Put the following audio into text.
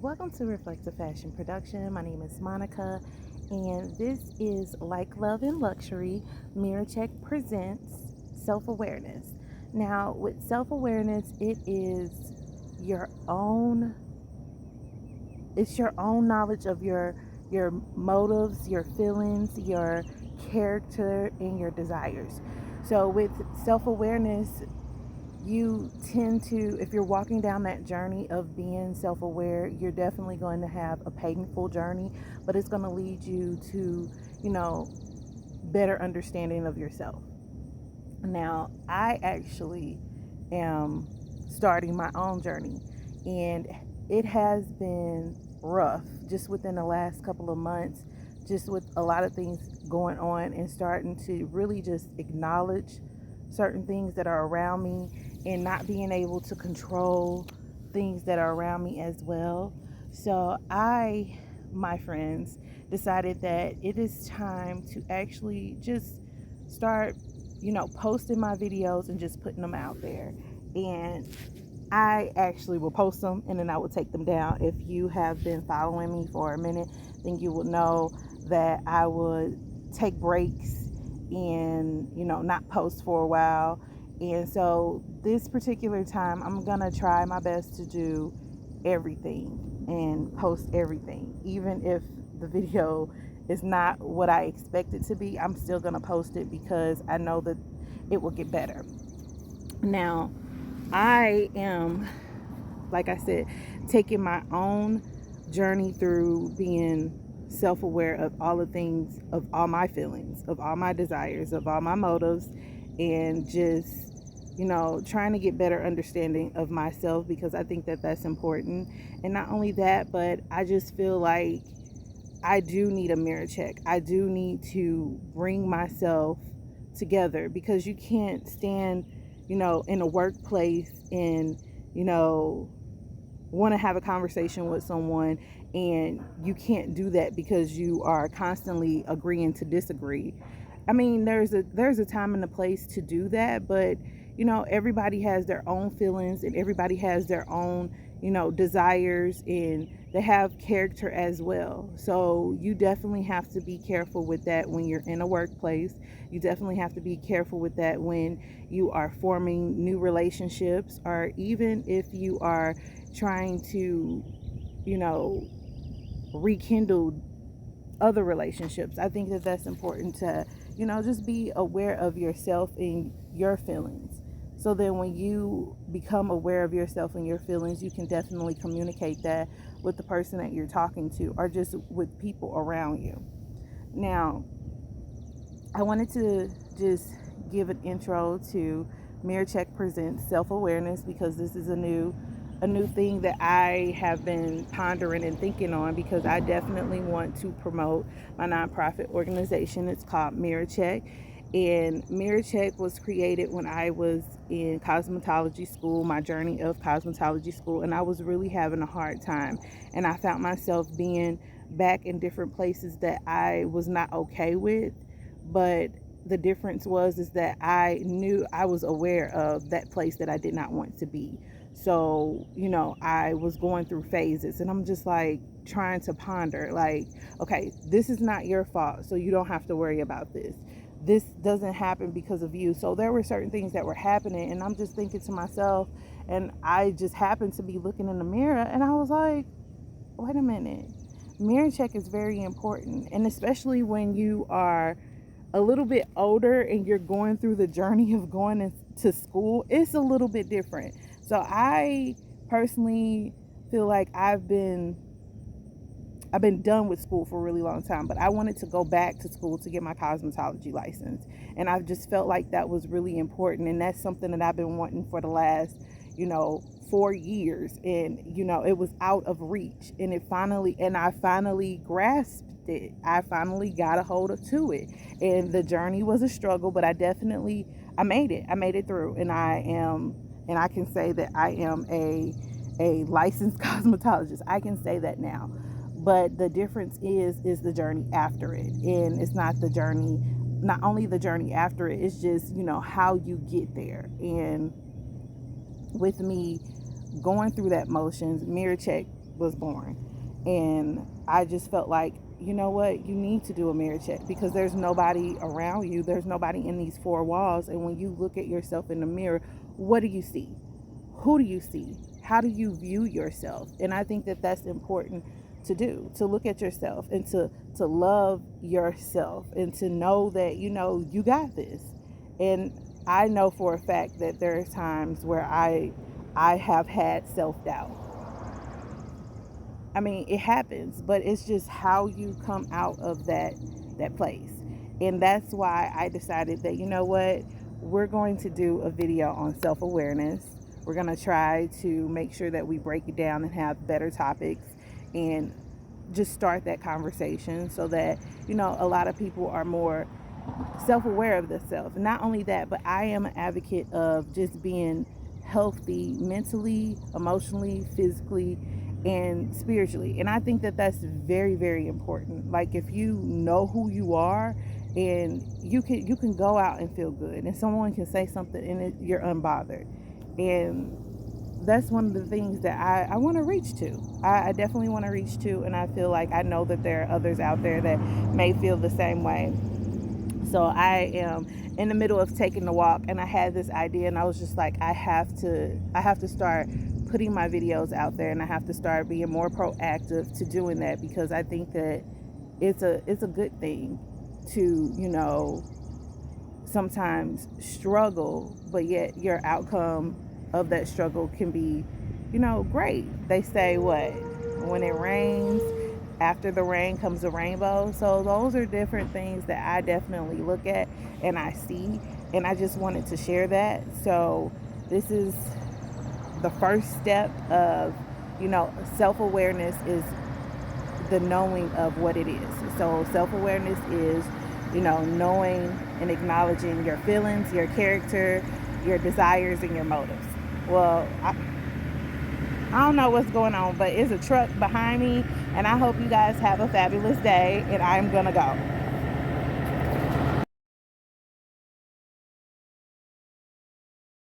Welcome to Reflective Fashion Production. My name is Monica, and this is Like Love and Luxury. Mirror Check presents self-awareness. Now, with self-awareness, your own it's your own knowledge of your motives, your feelings, your character, and your desires. So with self-awareness, you tend to, if you're walking down that journey of being self-aware, you're definitely going to have a painful journey, but it's going to lead you to, better understanding of yourself. Now, I actually am starting my own journey, and it has been rough just within the last couple of months, just with a lot of things going on, and starting to really just acknowledge certain things that are around me and not being able to control things that are around me as well. So my friends, decided that it is time to actually just start, posting my videos and just putting them out there. And I actually will post them and then I will take them down. If you have been following me for a minute, then you will know that I would take breaks and, not post for a while. And so this particular time, I'm going to try my best to do everything and post everything. Even if the video is not what I expect it to be, I'm still going to post it because I know that it will get better. Now, I am, like I said, taking my own journey through being self-aware of all the things, of all my feelings, of all my desires, of all my motives, and just, trying to get better understanding of myself, because I think that that's important. And not only that, but I just feel like I do need a mirror check. I do need to bring myself together, because you can't stand, in a workplace and, want to have a conversation with someone, and you can't do that because you are constantly agreeing to disagree. I mean, there's a time and a place to do that, but everybody has their own feelings and everybody has their own, desires, and they have character as well. So you definitely have to be careful with that when you're in a workplace. You definitely have to be careful with that when you are forming new relationships, or even if you are trying to, rekindle other relationships. I think that that's important to, just be aware of yourself and your feelings. So then when you become aware of yourself and your feelings, you can definitely communicate that with the person that you're talking to, or just with people around you. Now, I wanted to just give an intro to Mirror Check Presents Self-Awareness, because this is a new thing that I have been pondering and thinking on, because I definitely want to promote my nonprofit organization. It's called Mirror Check. And Mirror Check was created when I was in cosmetology school, my journey of cosmetology school, and I was really having a hard time. And I found myself being back in different places that I was not okay with. But the difference is that I knew, I was aware of that place that I did not want to be. So, I was going through phases, and I'm just like trying to ponder, like, okay, this is not your fault, so you don't have to worry about this. This doesn't happen because of you. So there were certain things that were happening, and I'm just thinking to myself, and I just happened to be looking in the mirror, and I was like, wait a minute. Mirror check is very important, and especially when you are a little bit older and you're going through the journey of going to school, it's a little bit different. So I personally feel like I've been done with school for a really long time, but I wanted to go back to school to get my cosmetology license. And I've just felt like that was really important. And that's something that I've been wanting for the last, 4 years. And, it was out of reach. And I finally grasped it. I finally got a hold to it. And the journey was a struggle, but I made it. I made it through. And I can say that I am a licensed cosmetologist. I can say that now. But the difference is the journey after it. And it's not only the journey after it, it's just, how you get there. And with me going through that motions, Mirror Check was born. And I just felt like, you know what, you need to do a mirror check, because there's nobody around you, there's nobody in these four walls. And when you look at yourself in the mirror, what do you see? Who do you see? How do you view yourself? And I think that that's important to do, to look at yourself and to love yourself and to know that, you know, you got this. And I know for a fact that there are times where I have had self-doubt. I mean, it happens, but it's just how you come out of that place. And that's why I decided that, you know what, we're going to do a video on self-awareness. We're going to try to make sure that we break it down and have better topics and just start that conversation so that, you know, a lot of people are more self-aware of themselves. Not only that, but I am an advocate of just being healthy mentally, emotionally, physically, and spiritually. And I think that that's very, very important. Like, if you know who you are, and you can go out and feel good, and someone can say something and you're unbothered. And that's one of the things that I want to reach to. I definitely want to reach to, and I feel like I know that there are others out there that may feel the same way. So I am in the middle of taking the walk, and I had this idea, and I was just like, I have to start putting my videos out there, and I have to start being more proactive to doing that, because I think that it's a good thing to, you know, sometimes struggle, but yet your outcome of that struggle can be, you know, great. They say what? When it rains, after the rain comes a rainbow. So those are different things that I definitely look at and I see, and I just wanted to share that. So this is the first step of, you know, self-awareness is the knowing of what it is. So self-awareness is, you know, knowing and acknowledging your feelings, your character, your desires, and your motives. Well, I don't know what's going on, but it's a truck behind me, and I hope you guys have a fabulous day, and I'm gonna go.